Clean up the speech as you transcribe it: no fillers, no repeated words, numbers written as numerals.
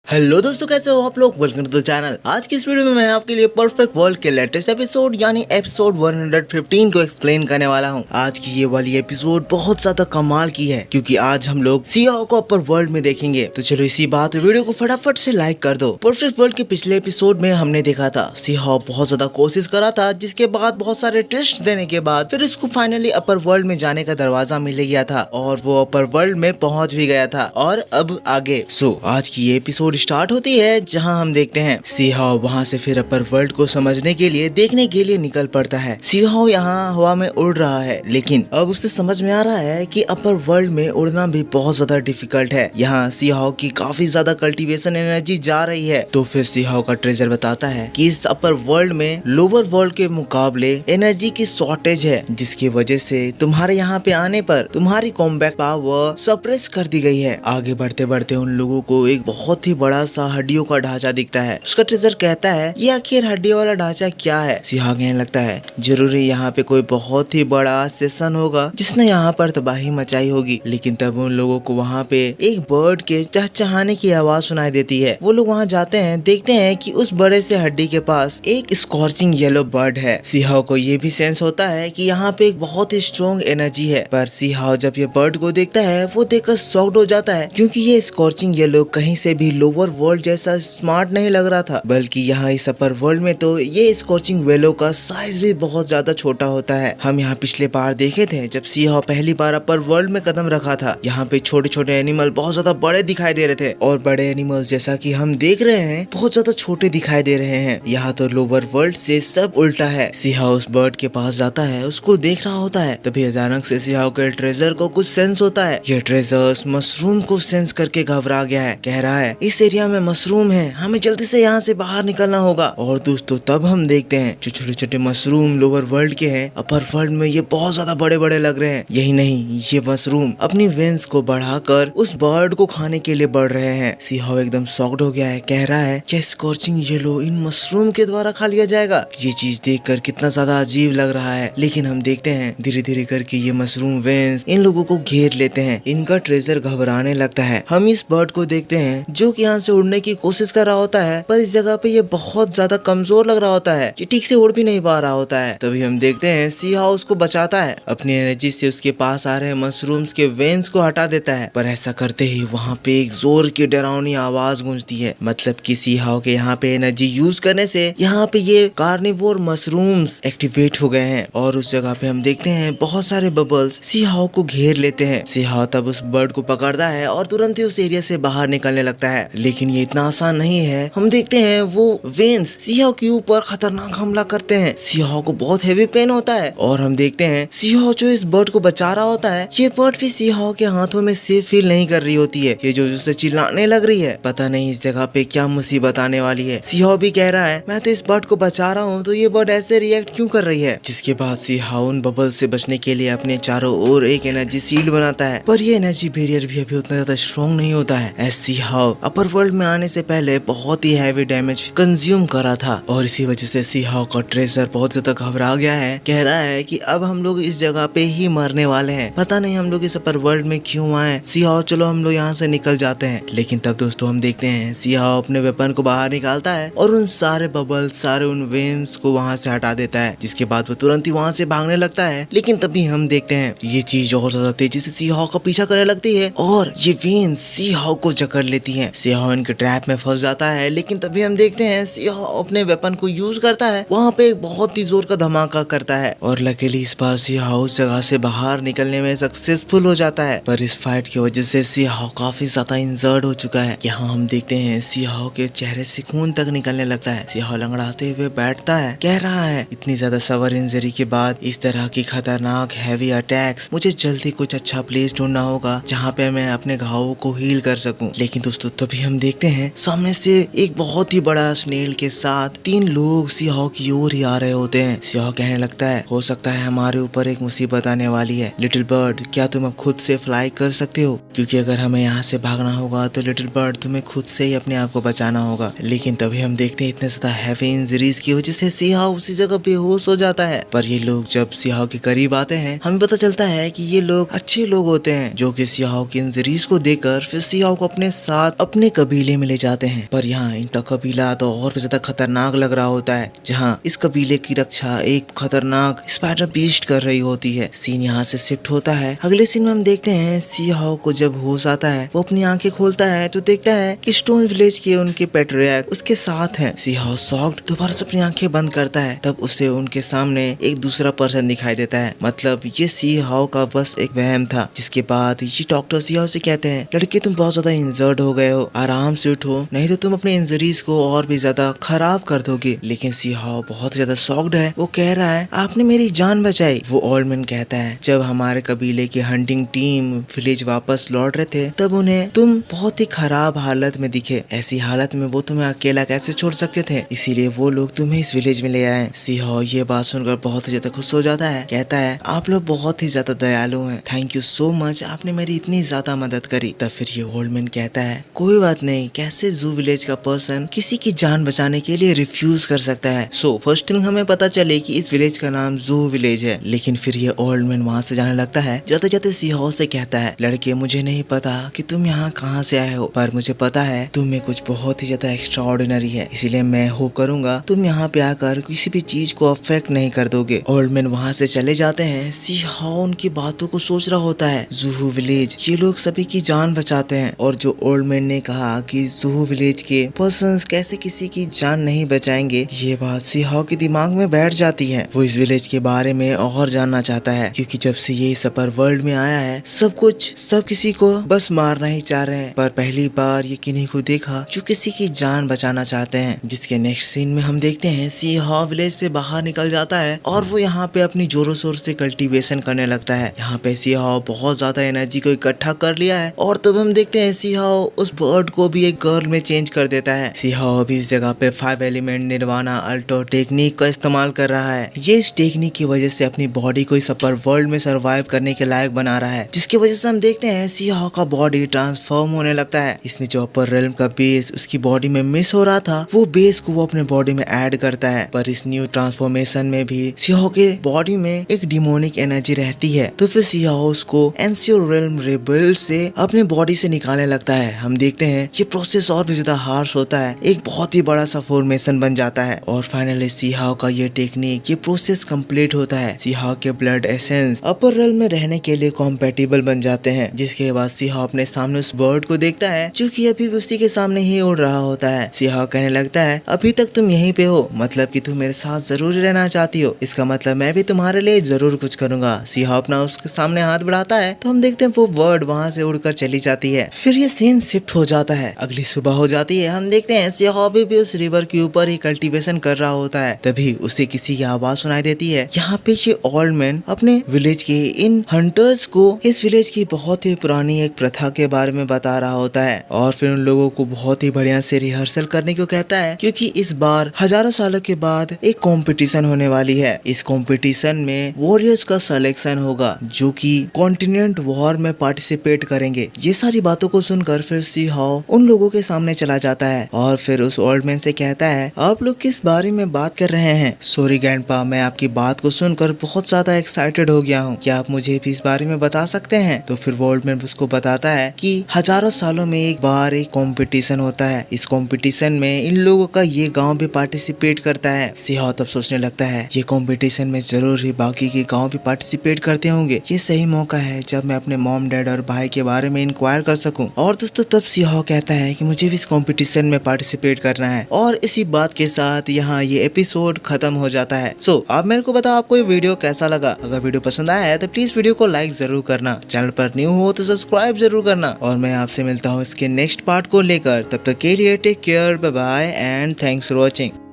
Hello दोस्तों, कैसे हो आप लोग। Welcome to the channel. आज की इस वीडियो में मैं आपके लिए परफेक्ट वर्ल्ड के लेटेस्ट एपिसोड यानी एपिसोड 115 को एक्सप्लेन करने वाला हूं। आज की ये वाली एपिसोड बहुत ज्यादा कमाल की है क्योंकि आज हम लोग सीहाओ को अपर वर्ल्ड में देखेंगे। तो चलो इसी बात वीडियो को फटाफट से लाइक कर दो। परफेक्ट वर्ल्ड के पिछले एपिसोड में हमने देखा था सीहाओ बहुत ज्यादा कोशिश करा था, जिसके बाद बहुत सारे टेस्ट देने के बाद फिर उसको फाइनली अपर वर्ल्ड में जाने का दरवाजा मिल गया था और वो अपर वर्ल्ड में पहुंच भी गया था। और अब आगे आज की ये एपिसोड स्टार्ट होती है जहां हम देखते हैं सीहाओ वहां से फिर अपर वर्ल्ड को समझने के लिए देखने के लिए निकल पड़ता है। सीहाओ यहाँ हवा में उड़ रहा है, लेकिन अब उसे समझ में आ रहा है कि अपर वर्ल्ड में उड़ना भी बहुत ज्यादा डिफिकल्ट है। यहाँ सीहाओ की काफी ज्यादा कल्टीवेशन एनर्जी जा रही है। तो फिर सीहाओ का ट्रेजर बताता है कि इस अपर वर्ल्ड में लोअर वर्ल्ड के मुकाबले एनर्जी की शॉर्टेज है, जिसकी वजह से तुम्हारे यहाँ पे आने पर तुम्हारी कॉम्बैट पावर सप्रेस कर दी गई है। आगे बढ़ते बढ़ते उन लोगों को एक बहुत ही बड़ा सा हड्डियों का ढांचा दिखता है। उसका ट्रेजर कहता है ये आखिर हड्डियों वाला ढांचा क्या है। सीहाओ कहने लगता है जरूरी यहाँ पे कोई बहुत ही बड़ा सेशन होगा जिसने यहाँ पर तबाही मचाई होगी। लेकिन तब उन लोगों को वहाँ पे एक बर्ड के चहचहाने की आवाज सुनाई देती है। वो लोग वहाँ जाते हैं, देखते हैं कि उस बड़े से हड्डी के पास एक स्कॉर्चिंग येलो बर्ड है। सीहाओ को ये भी सेंस होता है कि यहाँ पे एक बहुत ही स्ट्रॉन्ग एनर्जी है। पर सीहाओ जब ये बर्ड को देखता है वो देखकर शॉक्ड हो जाता है, क्योंकि ये स्कॉर्चिंग येलो कहीं से भी लोअर वर्ल्ड जैसा स्मार्ट नहीं लग रहा था, बल्कि यहाँ इस अपर वर्ल्ड में तो ये स्कॉर्चिंग वेलो का साइज भी बहुत ज्यादा छोटा होता है। हम यहाँ पिछले बार देखे थे जब सीहाओ पहली बार अपर वर्ल्ड में कदम रखा था, यहाँ पे छोटे छोटे एनिमल बहुत ज्यादा बड़े दिखाई दे रहे थे और बड़े एनिमल जैसा कि हम देख रहे हैं बहुत ज्यादा छोटे दिखाई दे रहे हैं। यहाँ तो लोअर वर्ल्ड से सब उल्टा है। सीहाओ उस बर्ड के पास जाता है, उसको देख रहा होता है। तभी अचानक से सीहाओ के ट्रेजर को कुछ सेंस होता है। ये ट्रेजर मशरूम को सेंस करके घबरा गया है। कह रहा है इस एरिया में मशरूम है, हमें जल्दी से यहाँ से बाहर निकलना होगा। और दोस्तों तब हम देखते हैं जो छोटे छोटे मशरूम लोअर वर्ल्ड के हैं, अपर वर्ल्ड में ये बहुत ज्यादा बड़े बड़े लग रहे हैं। यही नहीं, ये मशरूम अपनी वेंस को बढ़ाकर उस बर्ड को खाने के लिए बढ़ रहे हैं। सीहाओ एकदम शॉक्ड हो गया है। कह रहा है क्या स्कॉर्चिंग येलो इन मशरूम के द्वारा खा लिया जाएगा। ये चीज देखकर कितना ज्यादा अजीब लग रहा है। लेकिन हम देखते हैं धीरे धीरे करके ये मशरूम वेंस इन लोगों को घेर लेते हैं। इनका ट्रेजर घबराने लगता है। हम इस बर्ड को देखते हैं जो कि यहाँ से उड़ने की कोशिश कर रहा होता है, पर इस जगह पे ये बहुत ज्यादा कमजोर लग रहा होता है, ये ठीक से उड़ भी नहीं पा रहा होता है। तभी हम देखते हैं सीहाओ उसको बचाता है, अपनी एनर्जी से उसके पास आ रहे मशरूम्स के वेन्स को हटा देता है। पर ऐसा करते ही वहाँ पे एक जोर की डरावनी आवाज गूंजती है, मतलब कि सीहाओ के यहाँ पे एनर्जी यूज करने से यहाँ पे ये कार्निवोर मशरूम्स एक्टिवेट हो गए हैं। और उस जगह पे हम देखते हैं बहुत सारे बबल्स सीहाओ को घेर लेते हैं। सीहाओ तब उस बर्ड को पकड़ता है और तुरंत ही उस एरिया से बाहर निकलने लगता है। लेकिन ये इतना आसान नहीं है। हम देखते हैं वो वेन्स सीहाओ के ऊपर खतरनाक हमला करते हैं। सीहाओ को बहुत हेवी पेन होता है और हम देखते हैं सीहाओ जो इस बर्ड को बचा रहा होता है, ये बर्ड भी सीहाओ के हाथों में सेफ फील नहीं कर रही होती है। ये जो उसे चिल्लाने लग रही है, पता नहीं इस जगह पे क्या मुसीबत आने वाली है। सीहाओ भी कह रहा है मैं तो इस बर्ड को बचा रहा हूँ, तो ये बर्ड ऐसे रिएक्ट क्यों कर रही है। जिसके बाद सीहाओ उन बबल से बचने के लिए अपने चारों ओर एक एनर्जी शील्ड बनाता है, पर ये एनर्जी बैरियर भी अभी उतना ज्यादा स्ट्रॉन्ग नहीं होता है। सीहाओ अपर वर्ल्ड में आने से पहले बहुत ही हैवी डैमेज कंज्यूम करा था और इसी वजह से सीहाओ का ट्रेजर बहुत ज्यादा घबरा गया है। कह रहा है कि अब हम लोग इस जगह पे ही मरने वाले हैं, पता नहीं हम लोग इस अपर वर्ल्ड में क्यों आए। सीहाओ चलो हम लोग यहाँ से निकल जाते हैं। लेकिन तब दोस्तों हम देखते हैं सीहाओ अपने वेपन को बाहर निकालता है और उन सारे बबल सारे उन वेन्स को वहाँ से हटा देता है। जिसके बाद वो तुरंत ही वहाँ से भागने लगता है। लेकिन तभी हम देखते हैं ये चीज और ज्यादा तेजी से सीहाओ का पीछा करने लगती है और ये वेन्स सीहाओ को जकड़ लेती है। सीहाओ इनके ट्रैप में फंस जाता है। लेकिन तभी हम देखते हैं सीहाओ अपने वेपन को यूज करता है, वहाँ पे एक बहुत ही जोर का धमाका करता है और लकीली इस बार सीहाओ उस जगह से बाहर निकलने में सक्सेसफुल हो जाता है। पर इस फाइट की वजह से सीहाओ काफी ज्यादा इंजर्ड हो चुका है। यहाँ हम देखते हैं सीहाओ के चेहरे से खून तक निकलने लगता है। सीहाओ लंगड़ाते हुए बैठता है, कह रहा है इतनी ज्यादा सवर इंजरी के बाद इस तरह की खतरनाक हैवी अटैक्स, मुझे जल्दी कुछ अच्छा प्लेस ढूंढना होगा जहाँ पे मैं अपने घावों को हील कर सकूं। लेकिन दोस्तों तभी हम देखते हैं सामने से एक बहुत ही बड़ा स्नेल के साथ 3 लोग सीहाओ की ओर ही आ रहे होते हैं। सीहाओ कहने लगता है हो सकता है हमारे ऊपर एक मुसीबत आने वाली है। लिटिल बर्ड क्या तुम अब खुद से फ्लाई कर सकते हो, क्योंकि अगर हमें यहाँ से भागना होगा तो लिटिल बर्ड तुम्हें खुद से ही अपने आप को बचाना होगा। लेकिन तभी हम देखते हैं इतने ज्यादा हैवी इंजरीज की वजह से सीहाओ उसी जगह बेहोश हो जाता है। पर ये लोग जब सीहाओ के करीब आते हैं हमें पता चलता है कि ये लोग अच्छे लोग होते हैं, जो कि सीहाओ की इंजरीज को देखकर फिर सीहाओ को अपने साथ अपने कबीले में ले जाते हैं, पर यहाँ इनका कबीला तो और भी ज्यादा खतरनाक लग रहा होता है, जहाँ इस कबीले की रक्षा एक खतरनाक स्पाइडर बीस्ट कर रही होती है। सीन यहाँ से शिफ्ट होता है। अगले सीन में हम देखते हैं सी हाओ को जब होश आता है, वो अपनी आंखें खोलता है तो देखता है कि स्टोन विलेज के उनके पेट्रियार्क उसके साथ हैं। सी हाओ शॉक्ड दोबारा से अपनी आंखें बंद करता है, तब उसे उनके सामने एक दूसरा पर्सन दिखाई देता है। मतलब ये सी हाओ का बस एक वहम था। जिसके बाद ये डॉक्टर सी हाओ से कहते हैं, लड़के तुम बहुत ज्यादा इंजर्ड हो गए हो, आराम से उठो, नहीं तो तुम अपने इंजरीज को और भी ज्यादा खराब कर दोगे। लेकिन सी हाओ बहुत ज्यादा शॉक्ड है। वो कह रहा है आपने मेरी जान बचाई। वो ओल्ड मैन कहता है जब हमारे कबीले की हंटिंग टीम विलेज वापस लौट रहे थे तब उन्हें तुम बहुत ही खराब हालत में दिखे। ऐसी हालत में वो तुम्हें अकेला कैसे छोड़ सकते थे, इसीलिए वो लोग तुम्हें इस विलेज में ले आए। सी हाओ ये बात सुनकर बहुत ही ज्यादा खुश हो जाता है। कहता है आप लोग बहुत ही ज्यादा दयालु हैं, थैंक यू सो मच, आपने मेरी इतनी ज्यादा मदद करी। तब फिर ये ओल्ड मैन कहता है कोई बात नहीं, कैसे जू विलेज का पर्सन किसी की जान बचाने के लिए रिफ्यूज कर सकता है। सो फर्स्ट थिंग हमें पता चले कि इस विलेज का नाम जू विलेज है। लेकिन फिर ये ओल्ड मैन वहाँ से जाने लगता है। जाते जाते सी हाओ से कहता है लड़के मुझे नहीं पता कि तुम यहाँ कहाँ से आए हो, पर मुझे पता है तुम में कुछ बहुत ही ज्यादा एक्स्ट्रा ऑर्डिनरी है, इसीलिए मैं होप करूंगा तुम यहाँ पे आकर किसी भी चीज को अफेक्ट नहीं कर दोगे। ओल्ड मैन वहाँ से चले जाते हैं। सी हाओ उनकी बातों को सोच रहा होता है। जूहू विलेज ये लोग सभी की जान बचाते हैं, और जो ओल्ड मैन ने कहा कि जूहू विलेज के पर्सन्स कैसे किसी की जान नहीं बचाएंगे, ये बात सी हाओ के दिमाग में बैठ जाती है। वो इस विलेज के बारे में और जानना चाहता है, क्योंकि जब से ये सपर वर्ल्ड में आया है सब किसी को बस मारना ही चाह रहे हैं, पर पहली बार ये किन्हीं को देखा जो किसी की जान बचाना चाहते हैं। जिसके नेक्स्ट सीन में हम देखते हैं सी हाओ विलेज से बाहर निकल जाता है और वो यहाँ पे अपनी जोरों शोर से कल्टीवेशन करने लगता है। यहाँ पे सी हाओ बहुत ज्यादा एनर्जी को इकट्ठा कर लिया है, और तब हम देखते हैं सी हाओ उस बर्ड को भी एक गर्ल में चेंज कर देता है। सी हाओ अभी इस जगह पे 5 एलिमेंट निर्वाणा अल्टो टेक्निक का इस्तेमाल कर रहा है। ये इस टेक्निक की वजह से अपनी बॉडी को इस अपर वर्ल्ड में सर्वाइव करने के लायक बना रहा है, जिसकी वजह से हम देखते हैं सी हाओ का बॉडी ट्रांसफॉर्म होने लगता है। इसमें जो अपर रेल्म का बेस उसकी बॉडी में मिस हो रहा था, वो बेस को वो अपने बॉडी में ऐड करता है। पर इस न्यू ट्रांसफॉर्मेशन में भी सी हाओ के बॉडी में एक डिमोनिक एनर्जी रहती है, तो फिर सी हाओ उसको एंशियो रेल्म रिबल से अपने बॉडी से निकालने लगता है। हम देखते हैं ये प्रोसेस और भी ज्यादा हार्श होता है, एक बहुत ही बड़ा सा फॉर्मेशन बन जाता है, और फाइनली सी हाओ का ये टेक्निक ये प्रोसेस कंप्लीट होता है। सी हाओ के ब्लड एसेंस अपर रेल्म में रहने के लिए कॉम्पेटिबल बन जाते हैं। जिसके बाद सी हाओ अपने सामने उस बर्ड को देखता है जो कि अभी भी उसी के सामने ही उड़ रहा होता है। सी हाओ कहने लगता है अभी तक तुम यहीं पे हो, मतलब कि तुम मेरे साथ जरूर रहना चाहती हो, इसका मतलब मैं भी तुम्हारे लिए जरूर कुछ करूंगा। सी हाओ अपना उसके सामने हाथ बढ़ाता है तो हम देखते हैं वो बर्ड वहाँ से उड़कर चली जाती है। फिर ये सीन शिफ्ट हो जाता है। अगली सुबह हो जाती है। हम देखते हैं सी हाओ भी उस रिवर के ऊपर ही कल्टीवेशन कर रहा होता है। तभी उसे किसी की आवाज सुनाई देती है। यहाँ पे ये ओल्ड मैन अपने विलेज के इन हंटर्स को इस विलेज की बहुत ही पुरानी एक प्रथा के बारे में बता रहा होता है, और फिर उन लोगों को बहुत ही बढ़िया से रिहर्सल करने को कहता है, क्योंकि इस बार हजारों सालों के बाद एक कंपटीशन होने वाली है। इस कंपटीशन में वॉरियर्स का सिलेक्शन होगा जो कि कॉन्टिनेंट वॉर में पार्टिसिपेट करेंगे। ये सारी बातों को सुनकर फिर सी हाओ उन लोगों के सामने चला जाता है, और फिर उस ओल्ड मैन से कहता है आप लोग किस बारे में बात कर रहे हैं। सॉरी ग्रैंडपा, मैं आपकी बात को सुनकर बहुत ज्यादा एक्साइटेड हो गया हूँ, क्या आप मुझे भी इस बारे में बता सकते हैं। तो फिर ओल्ड मैन उसको बताता है कि हजारों सालों में एक बार एक कंपटीशन होता है। इस कंपटीशन में इन लोगों का ये गांव भी पार्टिसिपेट करता है। सी हाओ तब सोचने लगता है ये कंपटीशन में जरूर ही बाकी के गांव भी पार्टिसिपेट करते होंगे, ये सही मौका है जब मैं अपने मॉम डैड और भाई के बारे में इंक्वायर कर सकूं। और दोस्तों तब सी हाओ कहता है कि मुझे भी इस कंपटीशन में पार्टिसिपेट करना है, और इसी बात के साथ यहाँ ये एपिसोड खत्म हो जाता है। सो आप मेरे को बताओ आपको ये वीडियो कैसा लगा। अगर वीडियो पसंद आया है तो प्लीज वीडियो को लाइक जरूर करना, चैनल पर न्यू हो तो सब्सक्राइब जरूर करना, और मैं आपसे मिलता हूँ इसके नेक्स्ट पार्ट को लेकर। तब तक के लिए take care, bye bye and thanks for watching.